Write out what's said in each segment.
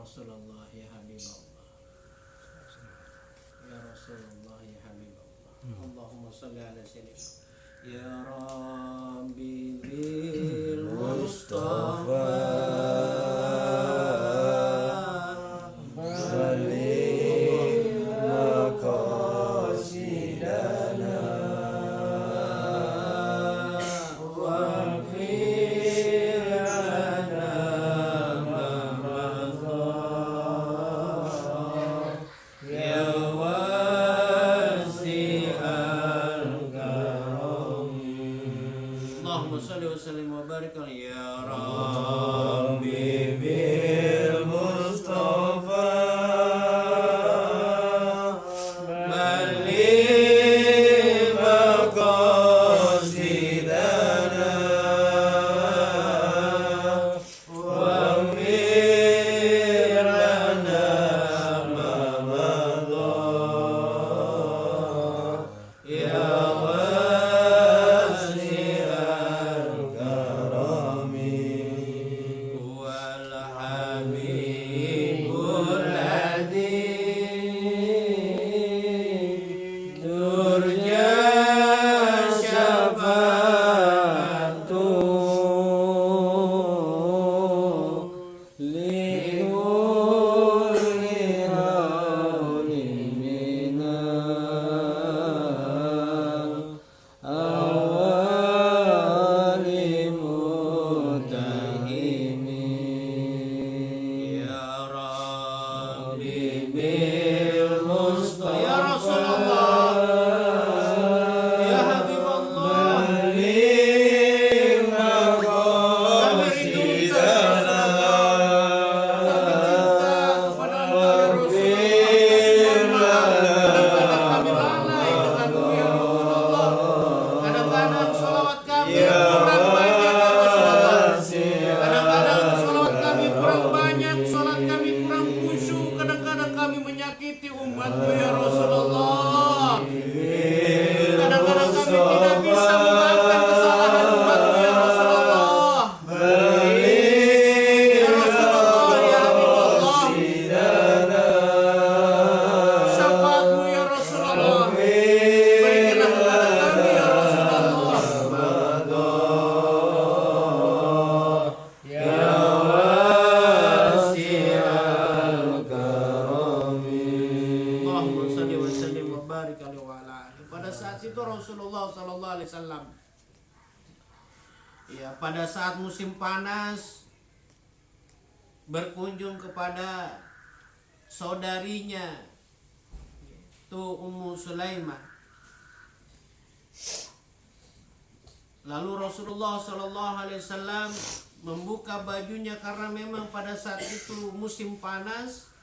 Rasulullah ya Habiballah, ya Rasulullah ya Habiballah. Allahumma salli ala sayyidina ya Rabbi bil Mustafa pada saat musim panas berkunjung kepada saudarinya itu Ummu Sulaimah. Lalu Rasulullah SAW membuka bajunya karena memang pada saat itu musim panas.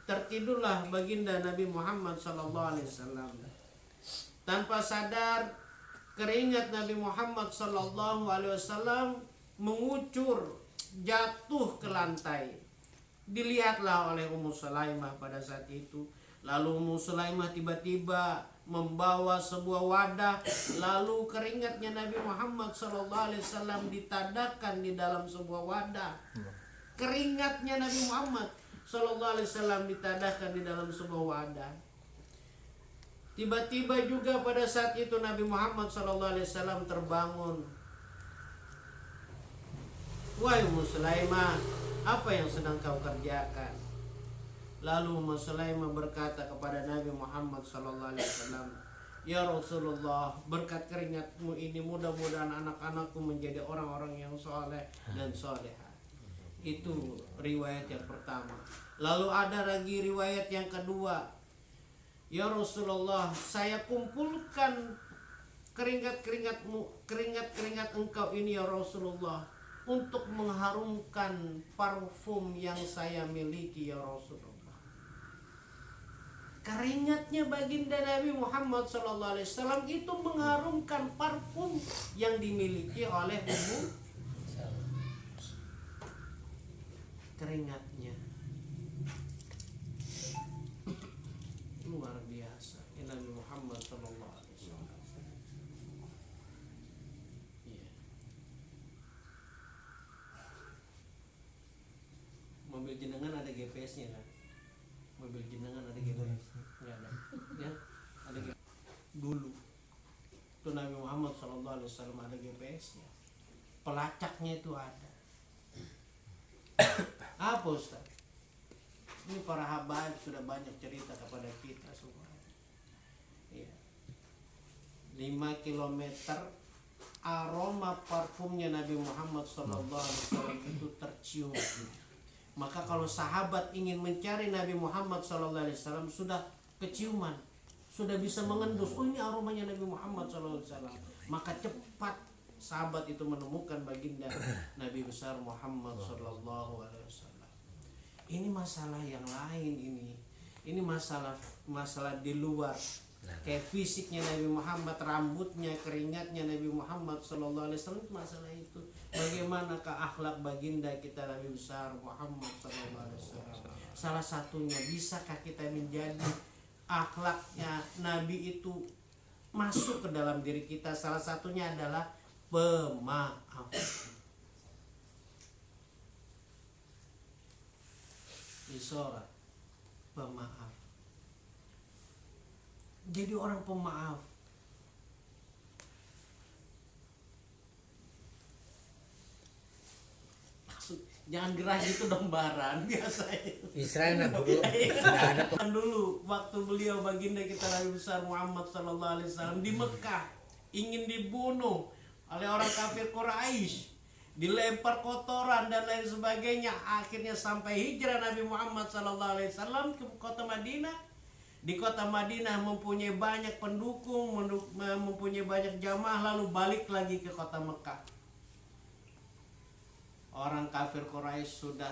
Tertidurlah baginda Nabi Muhammad SAW. Tanpa sadar keringat Nabi Muhammad SAW mengucur jatuh ke lantai. Dilihatlah oleh Ummu Sulaimah pada saat itu. Lalu Ummu Sulaimah tiba-tiba membawa sebuah wadah, lalu keringatnya Nabi Muhammad SAW ditadakan di dalam sebuah wadah. Keringatnya Nabi Muhammad SAW ditadahkan di dalam sebuah wadah. Tiba-tiba juga pada saat itu Nabi Muhammad SAW terbangun. Wahai Ummu Sulaimah, apa yang sedang kau kerjakan? Lalu Ummu Sulaimah berkata kepada Nabi Muhammad SAW, ya Rasulullah, berkat keringatmu ini mudah-mudahan anak-anakku menjadi orang-orang yang soleh dan soleha. Itu riwayat yang pertama. Lalu ada lagi riwayat yang kedua. Ya Rasulullah, saya kumpulkan keringat engkau ini ya Rasulullah, untuk mengharumkan parfum yang saya miliki ya Rasulullah. Keringatnya baginda Nabi Muhammad SAW itu mengharumkan parfum yang dimiliki oleh Ummu. Keringatnya luar biasa. Nabi Muhammad SAW. Yeah. Mobil jenengan ada GPS-nya kan? Mobil jenengan ada GPS? Nggak ada. Ya, ada GPS. Dulu itu Nabi Muhammad SAW ada GPS-nya. Pelacaknya itu ada. Apa Ustaz? Ini para habaib sudah banyak cerita kepada kita semua. Ya. 5 kilometer aroma parfumnya Nabi Muhammad SAW itu tercium. Maka kalau sahabat ingin mencari Nabi Muhammad SAW sudah keciuman, sudah bisa mengendus, oh ini aromanya Nabi Muhammad SAW, maka cepat sahabat itu menemukan baginda Nabi besar Muhammad SAW. Ini masalah yang lain ini masalah di luar. Kayak fisiknya Nabi Muhammad, rambutnya, keringatnya Nabi Muhammad SAW, masalah itu. Bagaimanakah akhlak baginda kita Nabi besar Muhammad SAW? Salah satunya, bisakah kita menjadi akhlaknya Nabi itu masuk ke dalam diri kita? Salah satunya adalah pemaaf. Isora, pemaaf. Jadi orang pemaaf. Jangan gerah gitu dong Baran, biasanya. Israel Dulu waktu beliau baginda kita Nabi besar Muhammad SAW di Mekah ingin dibunuh oleh orang kafir Quraisy, dilempar kotoran dan lain sebagainya, akhirnya sampai hijrah Nabi Muhammad SAW ke kota Madinah. Di kota Madinah mempunyai banyak pendukung, mempunyai banyak jamaah, lalu balik lagi ke kota Mekah. Orang kafir Quraisy sudah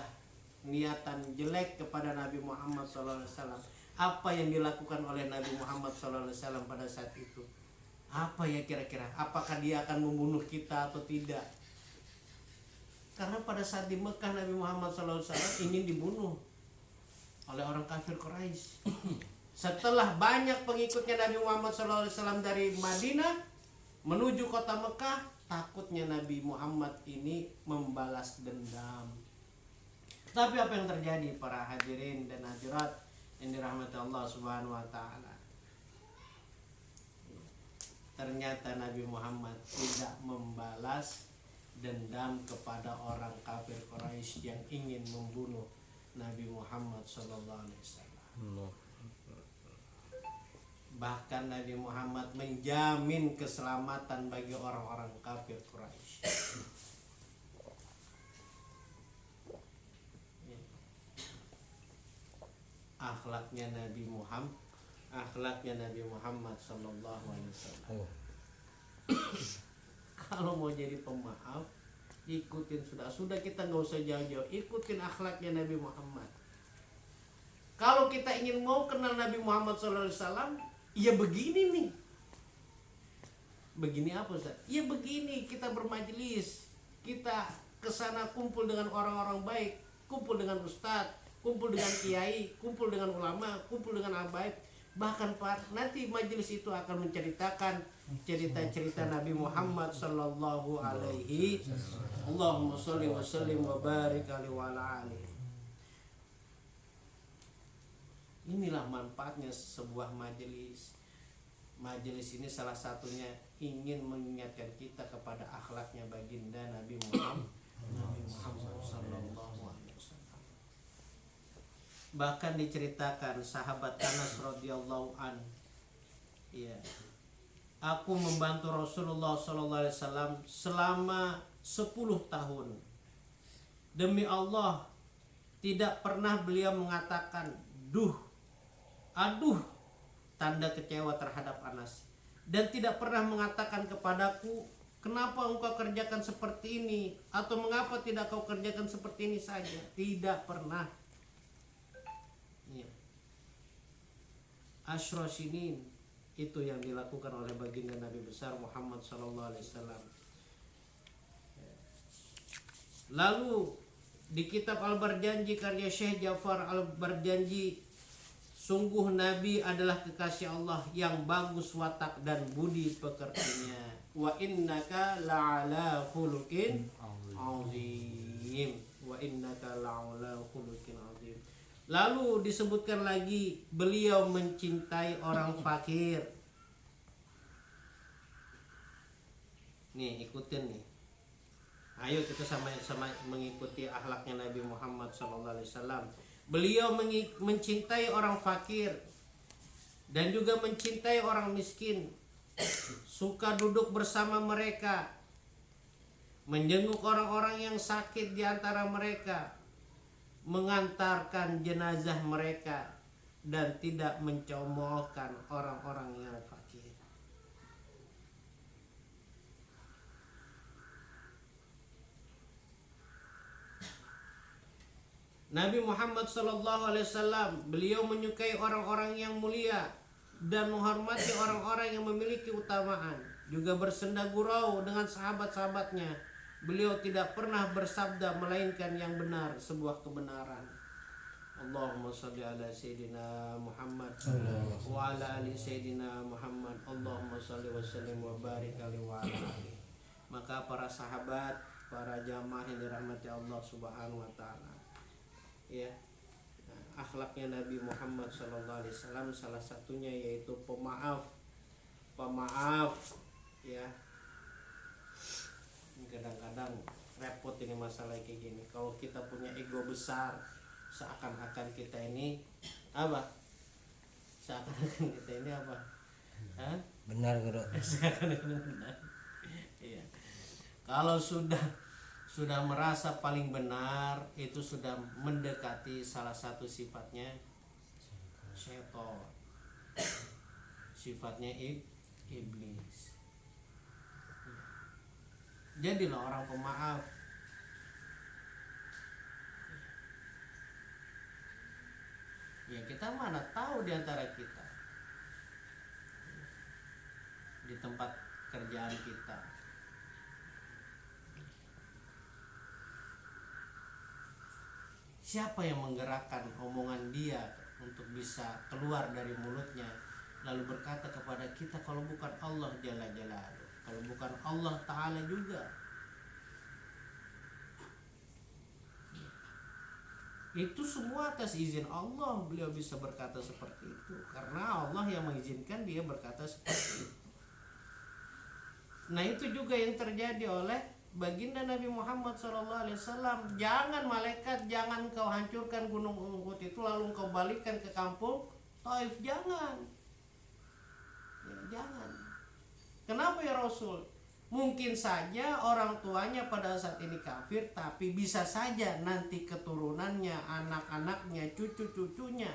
niatan jelek kepada Nabi Muhammad SAW. Apa yang dilakukan oleh Nabi Muhammad SAW pada saat itu? Apa ya kira-kira? Apakah dia akan membunuh kita atau tidak? Karena pada saat di Mekah Nabi Muhammad SAW ingin dibunuh oleh orang kafir Quraisy. Setelah banyak pengikutnya Nabi Muhammad SAW dari Madinah menuju kota Mekah, takutnya Nabi Muhammad ini membalas dendam. Tapi apa yang terjadi para hadirin dan hadirat yang dirahmati Allah Subhanahu wa taala? Ternyata Nabi Muhammad tidak membalas dendam kepada orang kafir Quraisy yang ingin membunuh Nabi Muhammad SAW. Bahkan Nabi Muhammad menjamin keselamatan bagi orang-orang kafir Quraisy. Akhlaknya Nabi Muhammad sallallahu alaihi wasallam. Kalau mau jadi pemaaf, ikutin sudah kita nggak usah jauh-jauh, ikutin akhlaknya Nabi Muhammad. Kalau kita ingin mau kenal Nabi Muhammad sallallahu alaihi wasallam, ya begini nih. Begini apa Ustaz? Ya begini, kita bermajelis, kita kesana kumpul dengan orang-orang baik, kumpul dengan ustadz, kumpul dengan kiai, kumpul dengan ulama, kumpul dengan habaib. Bahkan nanti majelis itu akan menceritakan cerita-cerita Nabi Muhammad sallallahu alaihi Allahumma sholli wa sallim wa barik alaihi wa ala alihi. Inilah manfaatnya sebuah majelis. Majelis ini salah satunya ingin mengingatkan kita kepada akhlaknya baginda Nabi Muhammad sallallahu alaihi wasallam. Bahkan diceritakan sahabat Anas radhiyallahu an, ya, aku membantu Rasulullah sallallahu alaihi wasallam selama 10 tahun. Demi Allah, tidak pernah beliau mengatakan aduh, tanda kecewa terhadap Anas, dan tidak pernah mengatakan kepadaku, kenapa engkau kerjakan seperti ini, atau mengapa tidak kau kerjakan seperti ini saja. Tidak pernah. Ya. Asyra sinin itu yang dilakukan oleh baginda Nabi besar Muhammad sallallahu alaihi wasallam. Lalu di kitab Al-Barjanji karya Syekh Ja'far Al-Barjanji, sungguh Nabi adalah kekasih Allah yang bagus watak dan budi pekertinya. Wa innaka la'ala khuluqin azim. Wa innaka la'ala khuluqin azim. Lalu disebutkan lagi beliau mencintai orang fakir. Nih ikutin nih. Ayo kita sama-sama mengikuti akhlaknya Nabi Muhammad SAW. Beliau mencintai orang fakir dan juga mencintai orang miskin. Suka duduk bersama mereka, menjenguk orang-orang yang sakit di antara mereka, mengantarkan jenazah mereka, dan tidak mencemoohkan orang-orang yang fakir. Nabi Muhammad SAW, beliau menyukai orang-orang yang mulia dan menghormati orang-orang yang memiliki utamaan. Juga bersenda gurau dengan sahabat-sahabatnya. Beliau tidak pernah bersabda melainkan yang benar, sebuah kebenaran. Allahumma salli ala Sayyidina Muhammad wa ala ali Sayyidina Muhammad. Allahumma salli wa sallim wa barik alaihi wa ala alihi. Maka para sahabat, para jamaah yang dirahmati Allah Subhanahu wa taala, ya, akhlaknya Nabi Muhammad SAW salah satunya yaitu pemaaf, ya. Kadang-kadang repot ini masalah kayak gini. Kalau kita punya ego besar, seakan-akan kita ini apa? Seakan-akan kita ini apa? Hah? Benar, Guru. Seakan-akan benar. Iya. Kalau sudah merasa paling benar, itu sudah mendekati salah satu sifatnya syaitan, sifatnya iblis. Jadilah orang pemaaf. Ya kita mana tahu di antara kita, di tempat kerjaan kita, siapa yang menggerakkan omongan dia untuk bisa keluar dari mulutnya lalu berkata kepada kita kalau bukan Allah Jalla Jalaluhu, kalau bukan Allah Ta'ala juga. Itu semua atas izin Allah beliau bisa berkata seperti itu, karena Allah yang mengizinkan dia berkata seperti itu. Nah itu juga yang terjadi oleh baginda Nabi Muhammad SAW. Jangan malaikat, jangan kau hancurkan gunung Uhud itu lalu kau balikan ke kampung Taif, jangan. Ya, jangan. Kenapa ya Rasul? Mungkin saja orang tuanya pada saat ini kafir, tapi bisa saja nanti keturunannya, anak-anaknya, cucu-cucunya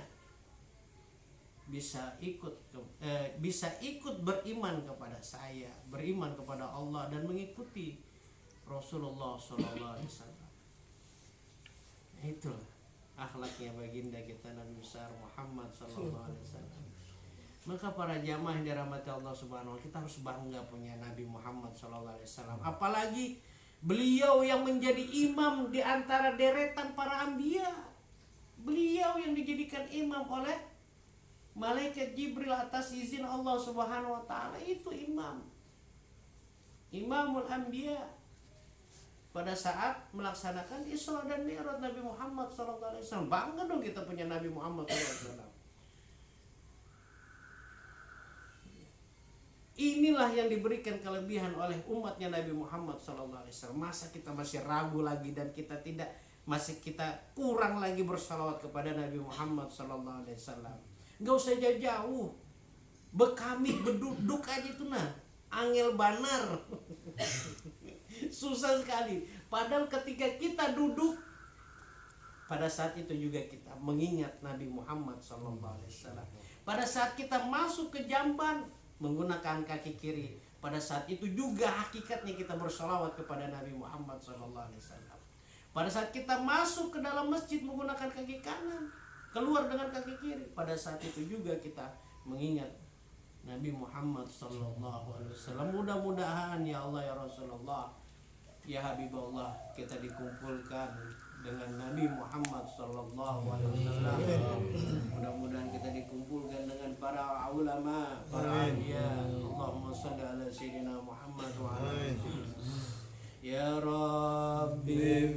bisa ikut beriman kepada saya, beriman kepada Allah dan mengikuti Rasulullah SAW. Itu akhlaknya baginda kita Nabi besar Muhammad SAW. Maka para jamaah yang dirahmati Allah Subhanahu wa taala, kita harus bangga punya Nabi Muhammad SAW. Apalagi beliau yang menjadi imam di antara deretan para anbiya. Beliau yang dijadikan imam oleh malaikat Jibril atas izin Allah Subhanahu wa taala, itu imam. Imamul anbiya. Pada saat melaksanakan Isra dan Mi'raj Nabi Muhammad SAW. Bangga dong kita punya Nabi Muhammad SAW. Inilah yang diberikan kelebihan oleh umatnya Nabi Muhammad SAW. Masa kita masih ragu lagi dan kita kita kurang lagi bersalawat kepada Nabi Muhammad SAW. Gak usah jauh-jauh, bekami beduduk aja itu nah, angel banar. Susah sekali. Padahal ketika kita duduk, pada saat itu juga kita mengingat Nabi Muhammad SAW. Pada saat kita masuk ke jamban menggunakan kaki kiri, pada saat itu juga hakikatnya kita bersolawat kepada Nabi Muhammad SAW. Pada saat kita masuk ke dalam masjid menggunakan kaki kanan, keluar dengan kaki kiri, pada saat itu juga kita mengingat Nabi Muhammad SAW. Mudah-mudahan ya Allah ya Rasulullah, ya Habibullah, kita dikumpulkan dengan Nabi Muhammad SAW. Mudah-mudahan kita dikumpulkan dengan para ulama, para anbiya. Allahumma shalli ala Sayyidina Muhammad wa ala alihi. Ya Rabbi